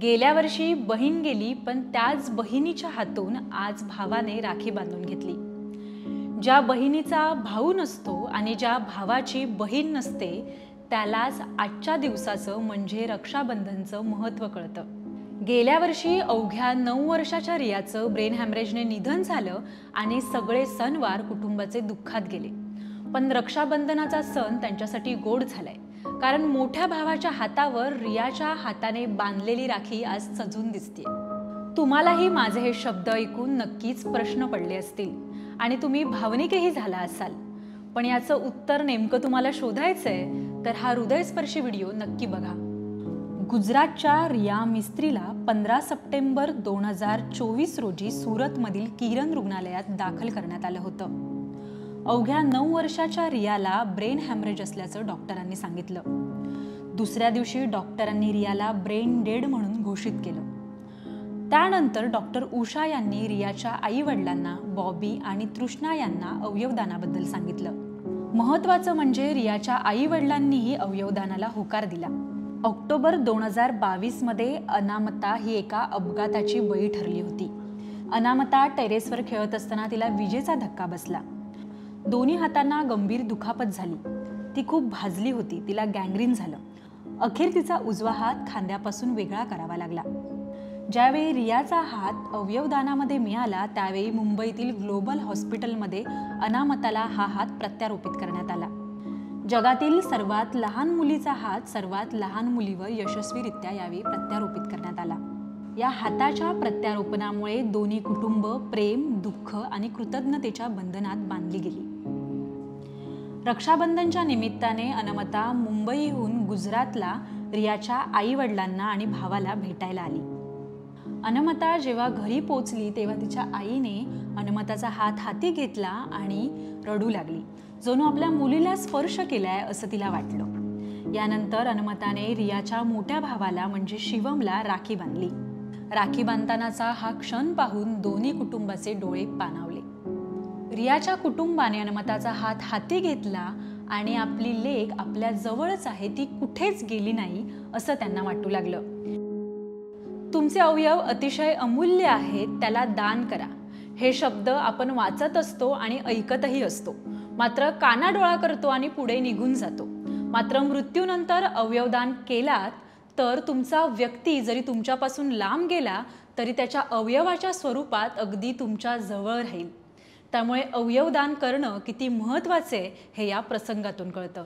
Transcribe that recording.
गेल्या वर्षी बहीण गेली, पण त्याच बहिणीच्या हातून आज भावाने राखी बांधून घेतली। ज्या बहिणीचा भाऊ नसतो आणि ज्या भावाची बहीण नसते त्यालाच आजच्या दिवसाचं म्हणजे रक्षाबंधनचं महत्त्व कळतं। गेल्या वर्षी अवघ्या 9 वर्षाच्या रियाचं ब्रेन हॅमरेजने निधन झालं आणि सगळे सणवार कुटुंबाचे दुःखात गेले। पण रक्षाबंधनाचा सण त्यांच्यासाठी गोड झालाय, कारण मोठ्या भावाच्या हातावर रियाच्या हाताने बांधलेली राखी आज सजून दिसतेय। तुम्हालाही माझे हे शब्द ऐकून नक्कीच प्रश्न पडले असतील आणि तुम्ही भावनिकही झाला असाल, पण याचं उत्तर नेमकं तुम्हाला शोधायचंय तर हा हृदयस्पर्शी व्हिडिओ नक्की बघा। गुजरातच्या रिया मिस्त्रीला 15 सप्टेंबर 2024 रोजी सुरतमधील किरण रुग्णालयात दाखल करण्यात आलं होतं। अवघ्या 9 वर्षाच्या रियाला ब्रेन हॅमरेज असल्याचं डॉक्टरांनी सांगितलं। दुसऱ्या दिवशी डॉक्टरांनी रियाला ब्रेन डेड म्हणून घोषित केलं। त्यानंतर डॉक्टर उषा यांनी रियाच्या आई-वडिलांना बॉबी आणि तृष्णा यांना अवयवदानाबद्दल सांगितलं। महत्त्वाचं म्हणजे रियाच्या आई-वडिलांनीही अवयवदानाला होकार दिला। ऑक्टोबर 2022 मध्ये अनामता ही एका अपघाताची बळी ठरली होती। अनामता टेरेसवर खेळत असताना तिला विजेचा धक्का बसला। दोन्ही हातांना गंभीर दुखापत झाली। ती खूप भाजली होती, तिला गँग्रीन झालं। अखेर तिचा उजवा हात खांद्यापासून वेगळा करावा लागला। ज्यावेळी रियाचा हात अवयवदानामध्ये मिळाला त्यावेळी मुंबईतील ग्लोबल हॉस्पिटलमध्ये अनामताला हा हात प्रत्यारोपित करण्यात आला। जगातील सर्वात लहान मुलीचा हात सर्वात लहान मुलीवर यशस्वीरित्या यावेळी प्रत्यारोपित करण्यात आला। या हाताच्या प्रत्यारोपणामुळे दोन्ही कुटुंब प्रेम, दुःख आणि कृतज्ञतेच्या बंधनात बांधली गेली। रक्षाबंधनच्या निमित्ताने अनामता मुंबईहून गुजरातला रियाच्या आई-वडिलांना आणि भावाला भेटायला आली। अनामता जेव्हा घरी पोहोचली तेव्हा तिच्या आईने अनामताचा हात हाती घेतला आणि रडू लागली। जणू आपल्या मुलीला स्पर्श केलाय असं तिला वाटलं। यानंतर अनामताने रियाच्या मोठ्या भावाला म्हणजे शिवमला राखी बांधली। राखी बांधतानाचा हा क्षण पाहून दोन्ही कुटुंबाचे डोळे पाणावले। रियाच्या कुटुंबाने अनामताचा हात हाती घेतला आणि आपली लेक आपल्या जवळच आहे, ती कुठेच गेली नाही असं त्यांना वाटू लागलं। तुमचे अवयव अतिशय अमूल्य आहेत, त्याला दान करा, हे शब्द आपण वाचत असतो आणि ऐकतही असतो, मात्र कानाडोळा करतो आणि पुढे निघून जातो। मात्र मृत्यूनंतर अवयवदान केलात तर तुमचा व्यक्ती जरी तुमच्यापासून लांब गेला तरी त्याच्या अवयवाच्या स्वरूपात अगदी तुमच्या जवळ राहील। त्यामुळे अवयवदान करणं किती महत्त्वाचे हे या प्रसंगातून कळतं।